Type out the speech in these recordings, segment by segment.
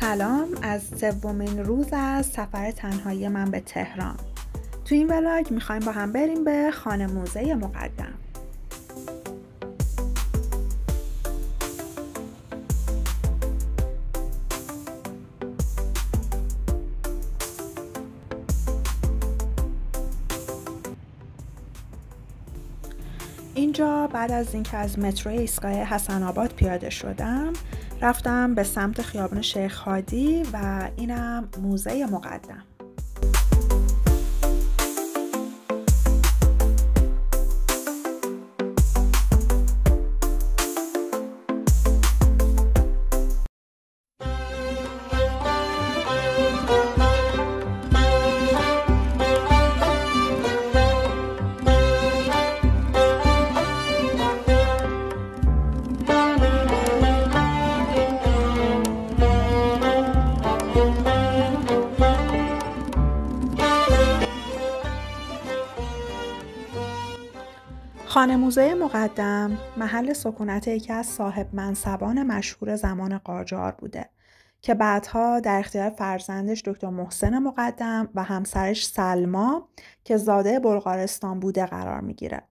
سلام از سومین روز از سفر تنهایی من به تهران. تو این ولاگ میخوایم با هم بریم به خانه موزه مقدم. اینجا بعد از اینکه از مترو ایستگاه حسن آباد پیاده شدم رفتم به سمت خیابان شیخ هادی و اینم موزه مقدم. خانه موزه مقدم محل سکونت یکی از صاحب منصبان مشهور زمان قاجار بوده که بعدها در اختیار فرزندش دکتر محسن مقدم و همسرش سلما که زاده بلغارستان بوده قرار میگیره.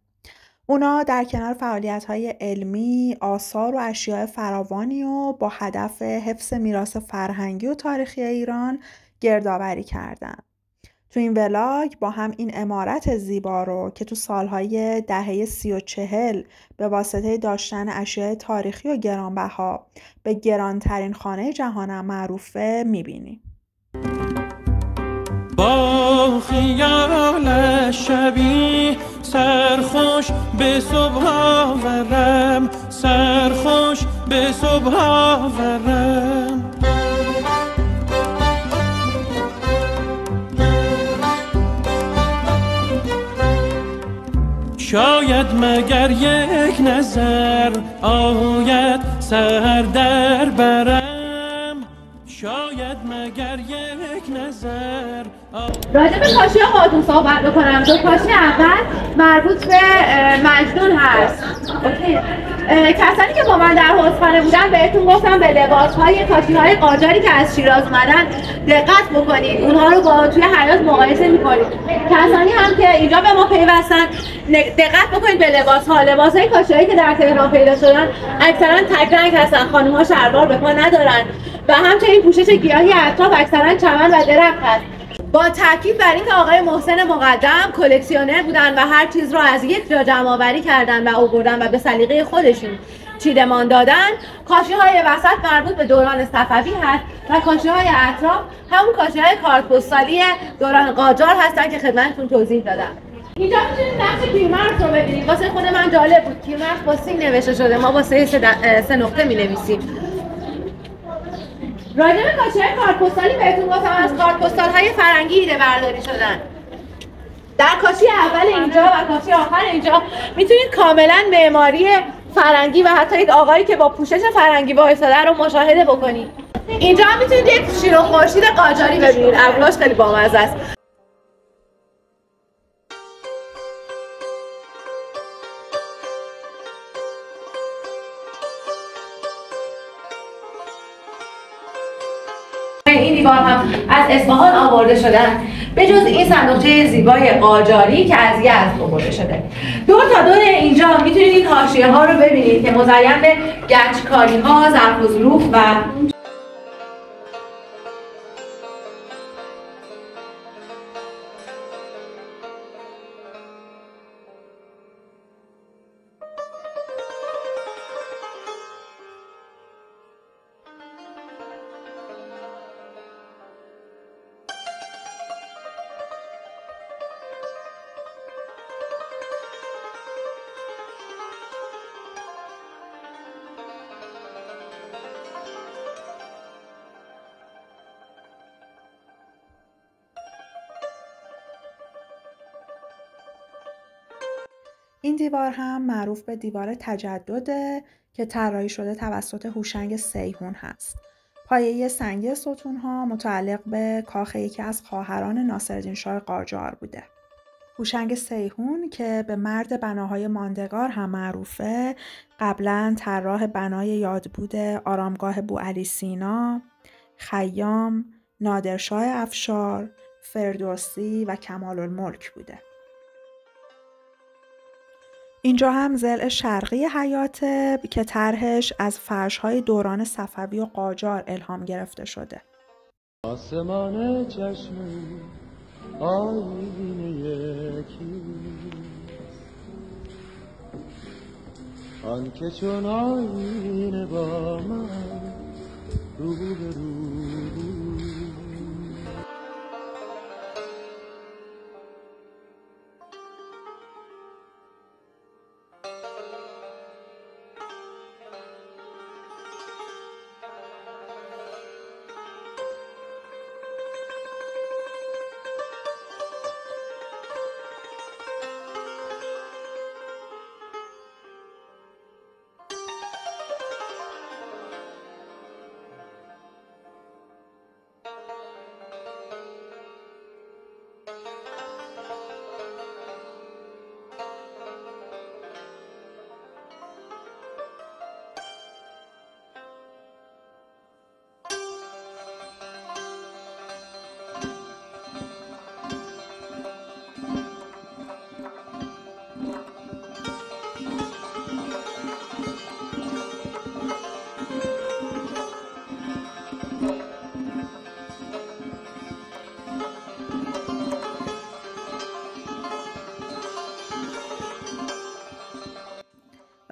اونا در کنار فعالیت‌های علمی، آثار و اشیاء فراوانی و با هدف حفظ میراث فرهنگی و تاریخی ایران گردآوری کردن. تو این ولاگ با هم این عمارت زیبا رو که تو سالهای دهه 30 و 40 به واسطه داشتن اشیاء تاریخی و گرانبها به گرانترین خانه جهانم معروفه میبینیم. با خیال شبی سرخوش به صبح آورم، سرخوش به صبح آورم. شاید مگر یک نظر آید سر در برم، شاید مگر یک نظر راجع به کاشی هاتون صحبت بکنم. دو کاشی اول مربوط به مجنون هست. اوکی. کسانی که با من در حوضخانه بودن بهتون گفتم به لباس‌های کاشی‌های قاجاری که از شیراز اومدن دقت بکنید. اونها رو با توی حیاط مقایسه می‌کنید. کسانی هم که اینجا به ما پیوستن دقت بکنید به لباس‌های کاشی‌هایی که در تهران پیدا شدن اکثرا تک رنگ هستن. خانم‌ها شلوار به پا ندارن و همچنین پوشش گیاهی اطراف اکثرا چمن و درخت هست. با تاکید بر اینکه آقای محسن مقدم کلکسیونر بودن و هر چیز رو از یک جا جمع آوری کردن و آوردن و به سلیقه خودشون چیدمان دادن، کاشی‌های وسط مربوط به دوران صفوی هست و کاشی‌های اطراف همون کاشی‌های کارت‌پستالی دوران قاجار هستن که خدمتتون توضیح دادم. اینجا میتونید نقش پیرمرد رو ببینید. واسه خود من جالب بود. پیرمرد با سی نوشته شده، ما با سه نقطه می‌نویسیم. راجع به کاشی‌های کارت‌پستالی بهتون گفتم از کارت‌پستال‌های فرنگی ایده برداری شدن. در کاشی اول اینجا و کاشی آخر اینجا میتونید کاملا معماری فرنگی و حتی یک آقایی که با پوشش فرنگی وایساده رو مشاهده بکنید. اینجا هم میتونید یک شیر و خورشید قاجاری ببینید. ابروهاش خیلی بامزه است. این دیوار هم از اصفهان آورده شدن، به جز این صندوقچه زیبای قاجاری که از یزد آورده شده. دور تا دور اینجا میتونید این حاشیه ها رو ببینید که مزین به گچکاری ها، ظرف و ظروف و این دیوار هم معروف به دیوار تجدده که طراحی شده توسط هوشنگ سیحون هست. پایه سنگی ستون‌ها متعلق به کاخ یکی از خواهران ناصرالدین شاه قاجار بوده. هوشنگ سیحون که به مرد بناهای ماندگار هم معروفه، قبلا طراح بنای یادبود آرامگاه بوعلی سینا، خیام، نادرشاه افشار، فردوسی و کمال‌الملک بوده. اینجا هم ضلع شرقی حیاته که طرحش از فرش‌های دوران صفوی و قاجار الهام گرفته شده. آسمان چشم آینه یکی آن که چون آینه با من رو به رو.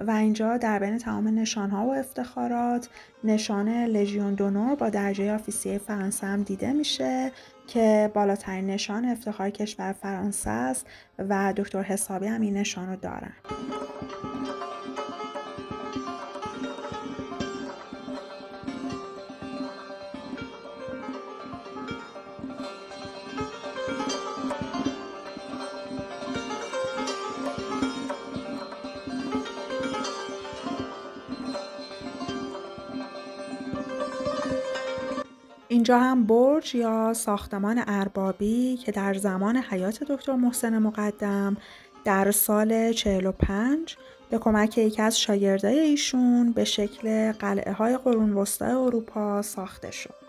و اینجا در بین تمام نشان‌ها و افتخارات نشان لژیون دونور با درجه آفیسیه فرانسه هم دیده میشه که بالاترین نشان افتخار کشور فرانسه است و دکتر حسابی هم این نشان رو دارن. اینجا هم برج یا ساختمان اربابی که در زمان حیات دکتر محسن مقدم در سال 45 به کمک یکی از شاگردای ایشون به شکل قلعه‌های قرون وسطای اروپا ساخته شد.